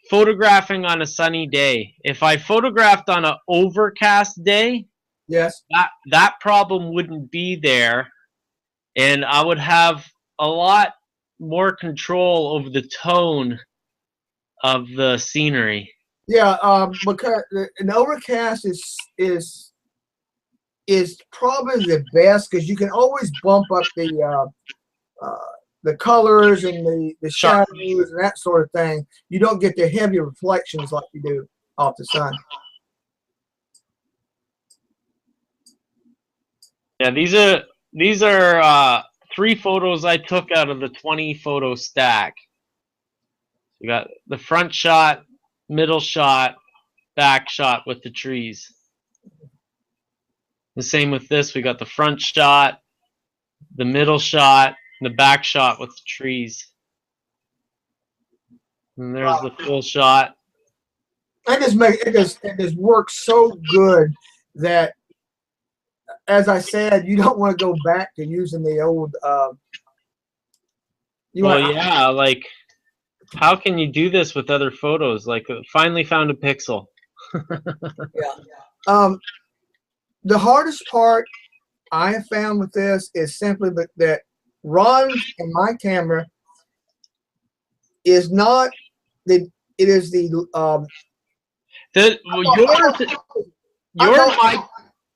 photographing on a sunny day. If I photographed on an overcast day, Yes. that problem wouldn't be there. And I would have a lot more control over the tone of the scenery. Yeah. Because an overcast is probably the best because you can always bump up the colors and the shadows and that sort of thing. You don't get the heavy reflections like you do off the sun. Yeah, these are 3 photos I took out of the 20 photo stack. You got the front shot, middle shot, back shot with the trees. The same with this. We got the front shot, the middle shot, and the back shot with the trees. And there's the full shot. It just works so good that, as I said, you don't want to go back to using the old. Yeah, like how can you do this with other photos? Like, finally found a pixel. Yeah. The hardest part I have found with this is simply that Ron's and my camera is not the. It is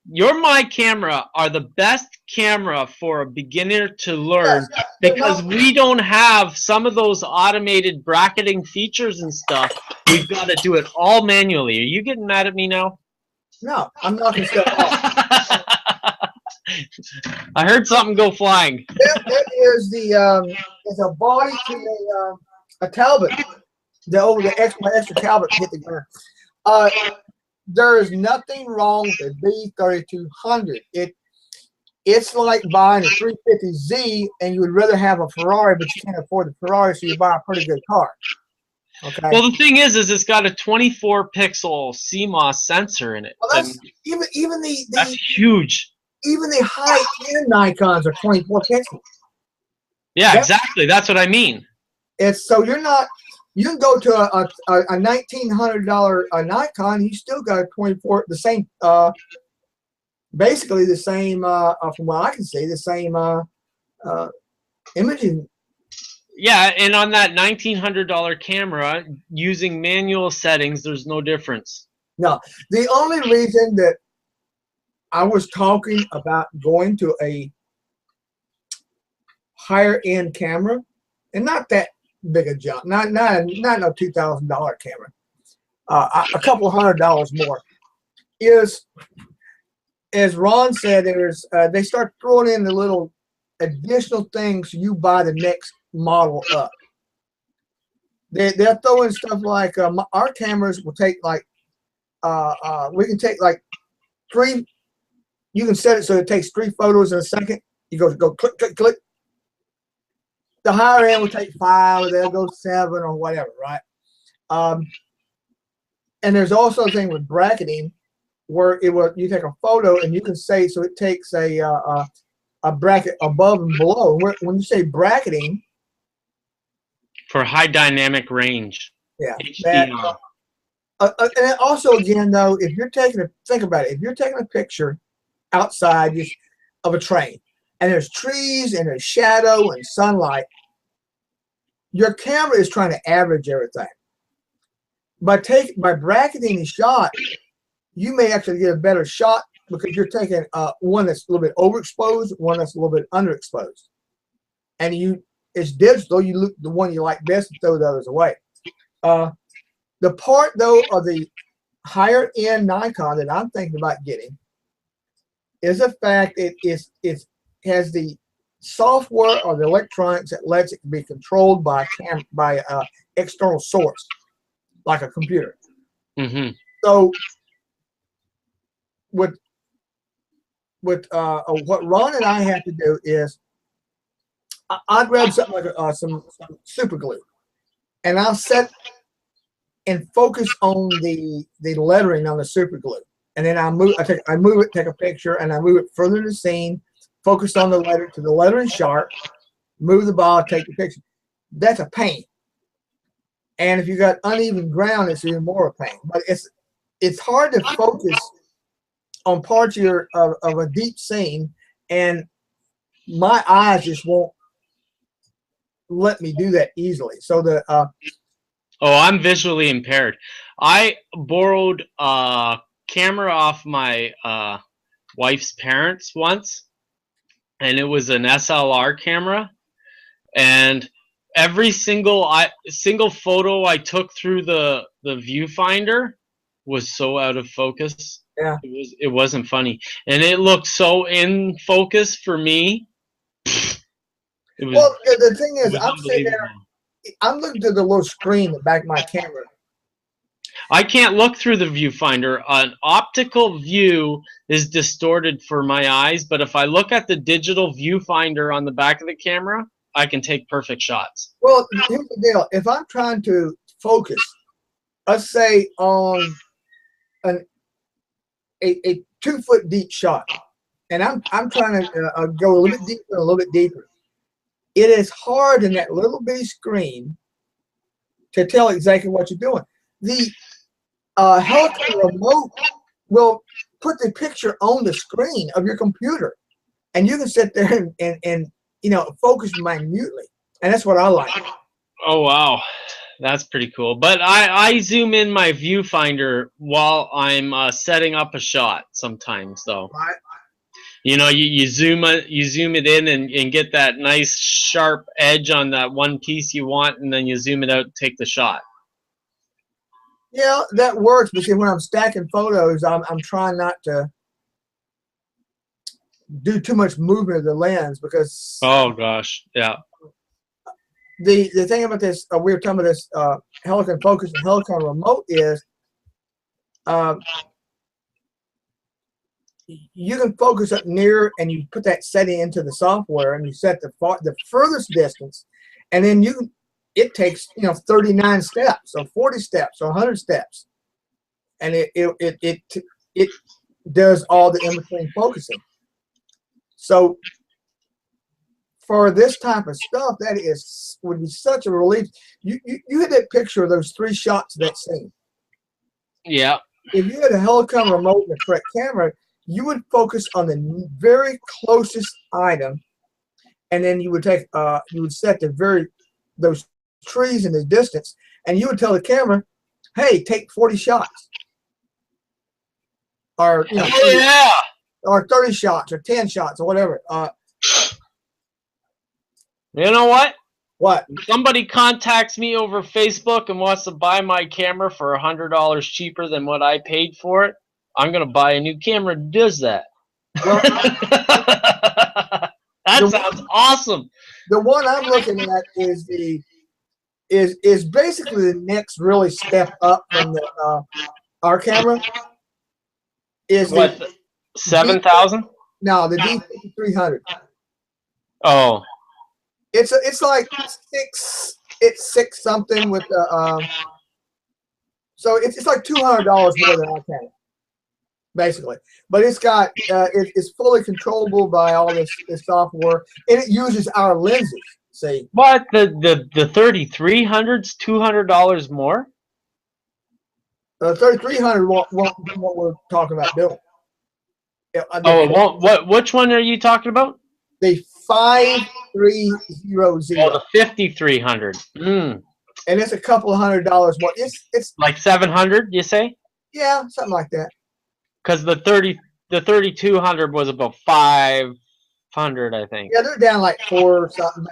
your my camera are the best camera for a beginner to learn, because we don't have some of those automated bracketing features and stuff. We've got to do it all manually. Are you getting mad at me now? No, I'm knocking stuff off. I heard something go flying. That is is a body to a Talbot. My extra Talbot hit the ground. There is nothing wrong with the B3200. It's like buying a 350Z and you would rather have a Ferrari, but you can't afford the Ferrari, so you buy a pretty good car. Okay. Well, the thing is it's got a 24 pixel CMOS sensor in it. Well, that's that's huge. Even the high-end Nikons are 24 pixels. Yeah, exactly. That's what I mean. It's so you're not. You can go to a $1,900 Nikon. You still got a 24. The same. Basically the same. From what I can see, the same imaging. Yeah, and on that $1,900 camera, using manual settings, there's no difference. No, the only reason that I was talking about going to a higher end camera, and not that big a jump, not no $2,000 camera, a couple $100 more, is, as Ron said, there's they start throwing in the little additional things you buy the next model up. They're throwing stuff like our cameras will take like we can take like 3. You can set it so it takes 3 photos in a second. You go click, click, click. The higher end will take 5, or they'll go 7 or whatever, right? And there's also a thing with bracketing where you take a photo and you can say, so it takes a bracket above and below. When you say bracketing, for high dynamic range. Yeah. And also, again, though, if you're think about it, if you're taking a picture outside of a train and there's trees and there's shadow and sunlight, your camera is trying to average everything. By bracketing the shot, you may actually get a better shot because you're taking one that's a little bit overexposed, one that's a little bit underexposed, and it's digital. You look the one you like best and throw the others away. The part though of the higher end Nikon that I'm thinking about getting is the fact it has the software or the electronics that lets it be controlled by external source, like a computer. Mm-hmm. So with what Ron and I have to do is I grab something like some super glue, and I'll set and focus on the lettering on the super glue, and then I move it, take a picture, and I move it further in the scene, focus on the letter to the lettering sharp, move the ball, take the picture. That's a pain. And if you got uneven ground, it's even more a pain. But it's hard to focus on parts of a deep scene, and my eyes just won't let me do that easily. So I'm visually impaired. I borrowed a camera off my wife's parents once, and it was an SLR camera, and every single photo I took through the viewfinder was so out of focus. Yeah, it wasn't funny, and it looked so in focus for me. Well, the thing is, I'm sitting there, I'm looking to the little screen in the back of my camera. I can't look through the viewfinder. An optical view is distorted for my eyes, but if I look at the digital viewfinder on the back of the camera, I can take perfect shots. Well, here's the deal. If I'm trying to focus, let's say on a 2 foot deep shot, and I'm trying to go a little bit deeper, a little bit deeper. It is hard in that little bitty screen to tell exactly what you're doing. The Helicon remote will put the picture on the screen of your computer, and you can sit there and focus minutely, and that's what I like. Oh wow, that's pretty cool. But I zoom in my viewfinder while I'm setting up a shot sometimes, though. Right. You zoom it in and get that nice sharp edge on that one piece you want, and then you zoom it out and take the shot. Yeah, that works. But see, when I'm stacking photos, I'm trying not to do too much movement of the lens, because oh gosh, yeah. The thing about this, we were talking about this Helicon Focus and Helicon remote is you can focus up near, and you put that setting into the software, and you set the furthest distance, and then it takes 39 steps or 40 steps or 100 steps, and it does all the in between focusing. So for this type of stuff, that would be such a relief. You had that picture of those 3 shots of that scene. Yeah. If you had a Helicon remote and the correct camera, you would focus on the very closest item, and then you would set those trees in the distance, and you would tell the camera, "Hey, take 40 shots," or or 30 shots, or 10 shots, or whatever. You know what? What? If somebody contacts me over Facebook and wants to buy my camera for $100 cheaper than what I paid for it, I'm gonna buy a new camera that does that. Well, that sounds awesome. The one I'm looking at is is basically the next really step up from our camera. Is what, 7,000? No, the D5300. Oh. It's like six something with the so it's like $200 more than our camera, basically. But it's got it's fully controllable by all this software, and it uses our lenses. See, what, the 3300's $200 more? The 3300 won't do what we're talking about doing. Which one are you talking about? The 5300. Oh, the 5300. And it's a couple of $100 more. It's like 700, you say? Yeah, something like that. Because the 3200 was about 500, I think. Yeah, they're down like 4 or something.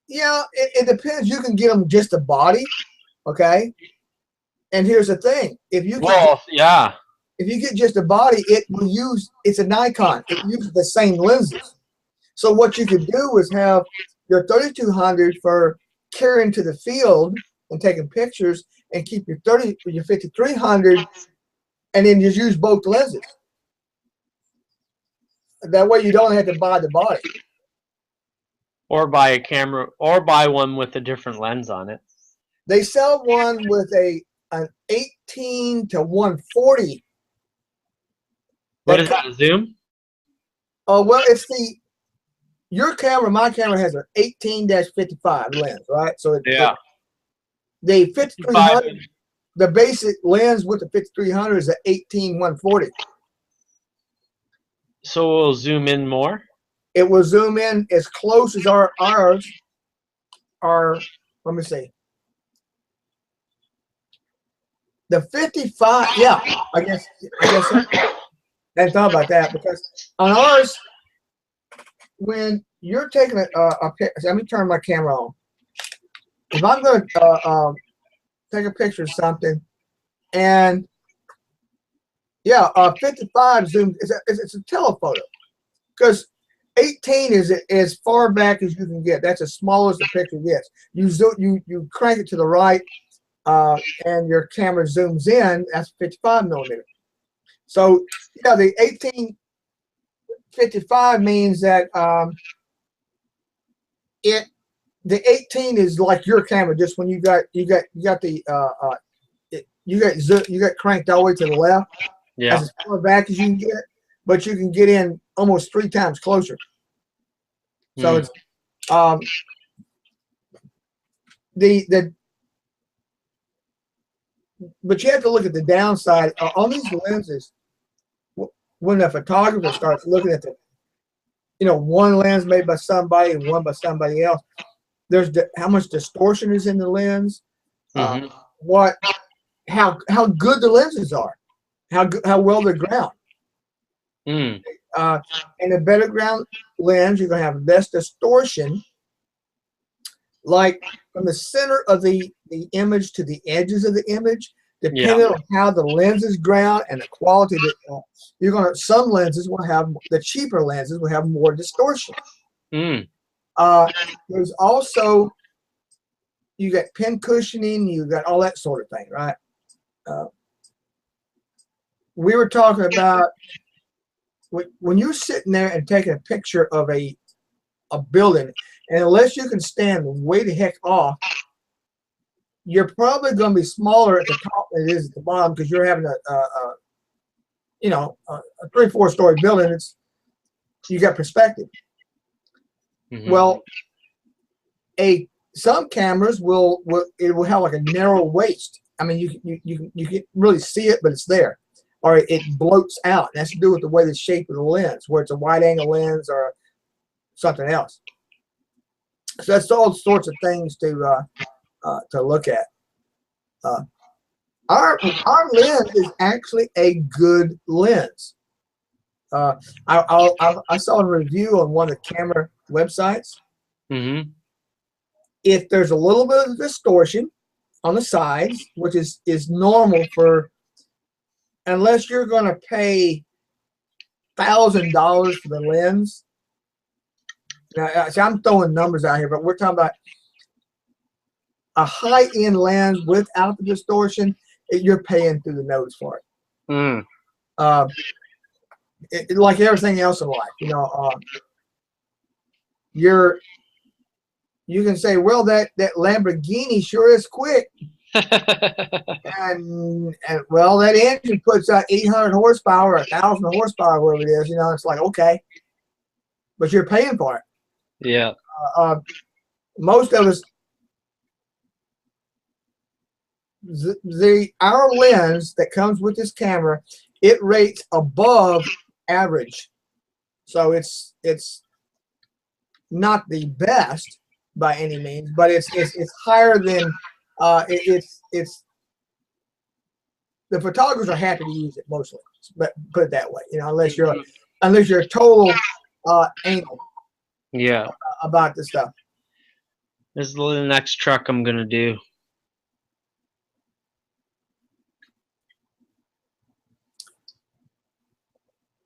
Yeah, it depends. You can get them just a body, okay. And here's the thing: if you get just a body, it's a Nikon. It uses the same lenses. So what you could do is have your 3200 for carrying to the field and taking pictures, and keep your 5300, and then just use both lenses. That way you don't have to buy the body. Or buy a camera, or buy one with a different lens on it. They sell one with an 18 to 140. What is that, a zoom? Oh, well, it's your camera, my camera has an 18-55 lens, right? So Yeah. The 5300, the basic lens with the 5300 is an 18-140. So we'll zoom in more? It will zoom in as close as ours are. Let me see. The 55, yeah, I guess so. I hadn't thought about that, because on ours, when you're taking a picture, let me turn my camera on. If I'm going to take a picture of something, and yeah, 55 zoom, it's a telephoto, because 18 is as far back as you can get. That's as small as the picture gets. You crank it to the right, and your camera zooms in. That's 55 millimeter. So yeah, the 18-55 means that the 18 is like your camera. Just when you got cranked all the way to the left. Yeah. That's as far back as you can get, but you can get in almost 3 times closer. So it's but you have to look at the downside on these lenses. When a photographer starts looking at one lens made by somebody and one by somebody else, there's how much distortion is in the lens, how good the lenses are, how well they're ground. And a better ground lens, you're going to have less distortion, like from the center of the image to the edges of the image, depending on how the lens is ground and the quality that some lenses will have, the cheaper lenses will have more distortion. There's also, you got pin cushioning, you got all that sort of thing, right? We were talking about when you're sitting there and taking a picture of a building, and unless you can stand way the heck off, you're probably going to be smaller at the top than it is at the bottom, because you're having a 3-4 story building. You got perspective. Well, some cameras will have like a narrow waist. I mean, you can really see it, but it's there, or it bloats out. That's to do with the way the shape of the lens, where it's a wide angle lens or something else. So that's all sorts of things to look at. Our lens is actually a good lens. I saw a review on one of the camera websites. If there's a little bit of distortion on the sides, which is normal unless you're going to pay $1,000 for the lens. Now, see, I'm throwing numbers out here, but we're talking about a high-end lens without the distortion. You're paying through the nose for it. Like everything else in life, you can say, well, that Lamborghini sure is quick, and well, that engine puts out 800 horsepower, 1,000 horsepower, whatever it is. It's like, okay, but you're paying for it. Yeah. Most of us, our lens that comes with this camera, it rates above average, so it's not the best by any means, but it's higher than it's the photographers are happy to use it mostly, but put it that way, unless you're a total anal about this stuff. This is the next truck I'm gonna do.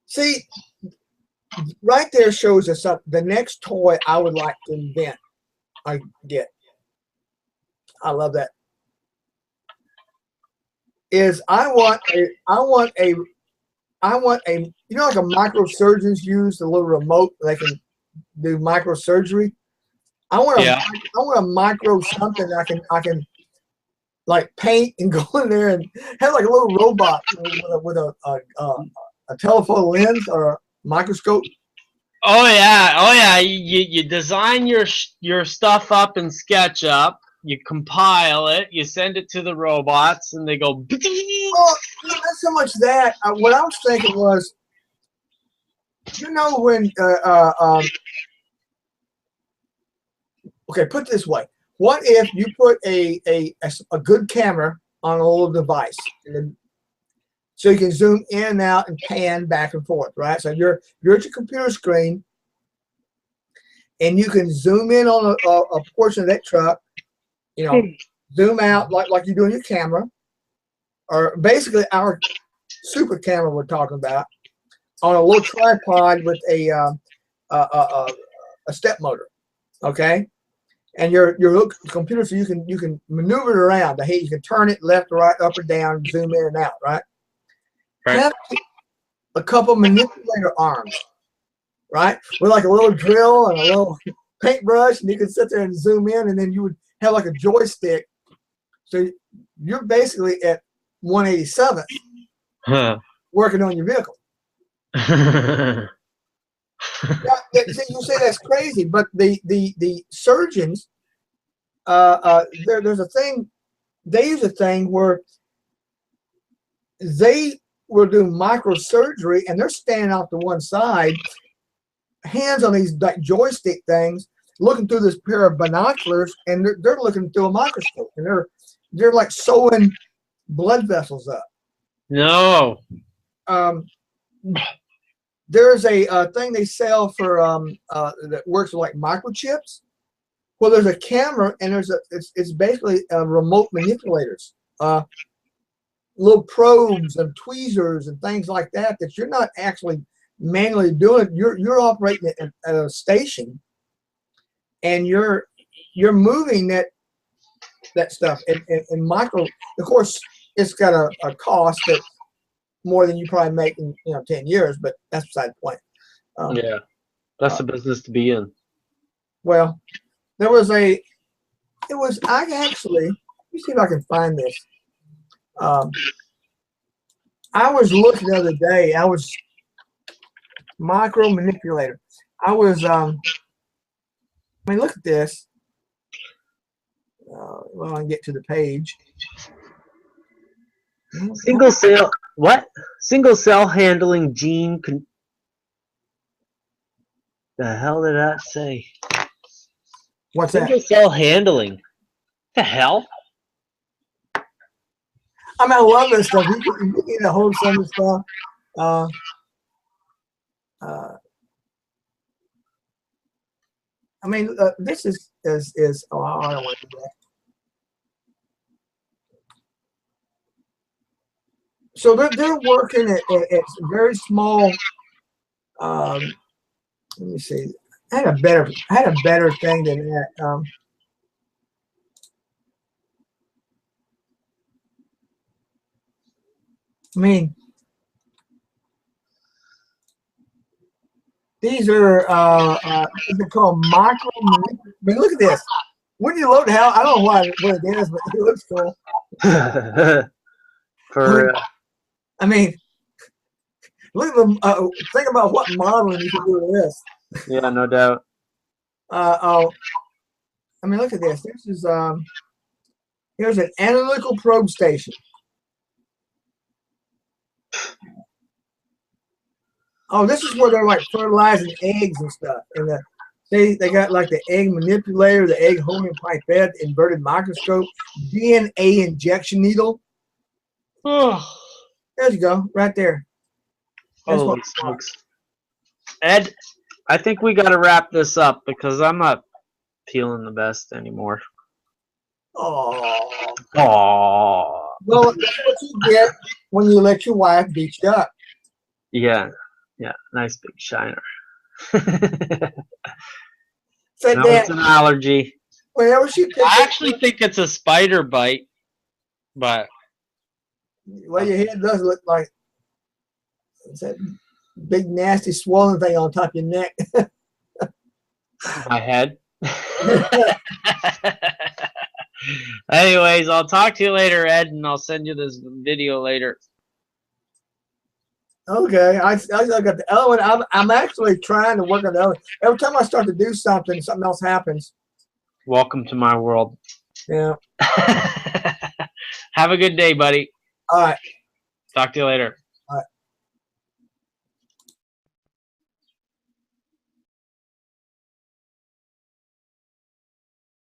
See, right there shows us the next toy I would like to invent. I get. I love that. Is I want a you know, like a microsurgeons use the little remote they can do microsurgery. I want a micro something that I can like paint and go in there and have like a little robot with a telephoto lens or a microscope. Oh yeah. You design your stuff up in SketchUp. You compile it. You send it to the robots, and they go. Well, not so much that. What I was thinking was, you know, when okay, put it this way. What if you put a good camera on a little device, and so you can zoom in and out and pan back and forth, right? So you're at your computer screen, and you can zoom in on a portion of that truck, you know, zoom out like you do in your camera, or basically our super camera we're talking about, on a little tripod with a step motor, okay? And your computer, so you can maneuver it around. The heat, you can turn it left or right, up or down, zoom in and out, right? Have a couple manipulator arms, right? With like a little drill and a little paintbrush, and you can sit there and zoom in, and then you would have like a joystick. So you're basically at 187th working on your vehicle. Now, you say that's crazy, but the surgeons, there's a thing, they use a thing where they will do microsurgery, and they're standing off to one side, hands on these like joystick things, looking through this pair of binoculars, and they're looking through a microscope, and they're like sewing blood vessels up. No. There's a thing they sell for that works with like microchips. Well, there's a camera, and it's basically remote manipulators, little probes and tweezers and things like that you're not actually manually doing. You're operating at a station, and you're moving that stuff in micro. Of course, it's got a cost that's more than you probably make in 10 years, but that's beside the point. Yeah, that's the business to be in. Well, there was I actually, let me see if I can find this. I was looking the other day. I was micro manipulator. I was I mean, look at this. Well, I can get to the page. Single cell. What? Single cell handling gene. The hell did that say? What's that? Single cell handling. The hell? I mean, I love this stuff. You can get a hold of some of this stuff. I mean, this is oh, I don't want to do that. So they're working at very small. Let me see. I had a better thing than that. I mean, these are they're called micro. I mean, look at this. When you load how, I don't know what it is, but it looks cool. I mean, look at them. Think about what modeling you can do with this. Yeah, no doubt. I mean, look at this. This is here's an analytical probe station. Oh, this is where they're like fertilizing eggs and stuff. And they got like the egg manipulator, the egg homing pipette, inverted microscope, DNA injection needle. Oh, there you go, right there. That's holy smokes. Ed, I think we got to wrap this up because I'm not feeling the best anymore. Oh. Oh. Well, that's what you get when you let your wife beat you up. Yeah. Yeah. Nice big shiner. So no, it's an allergy. Whenever she picks I up, actually think it's a spider bite, but well, your head does look like it's that big, nasty, swollen thing on top of your neck. my head. Anyways, I'll talk to you later, Ed, and I'll send you this video later. Okay, I got the other one. I'm actually trying to work on the other. Every time I start to do something, something else happens. Welcome to my world. Yeah. Have a good day, buddy. All right. Talk to you later.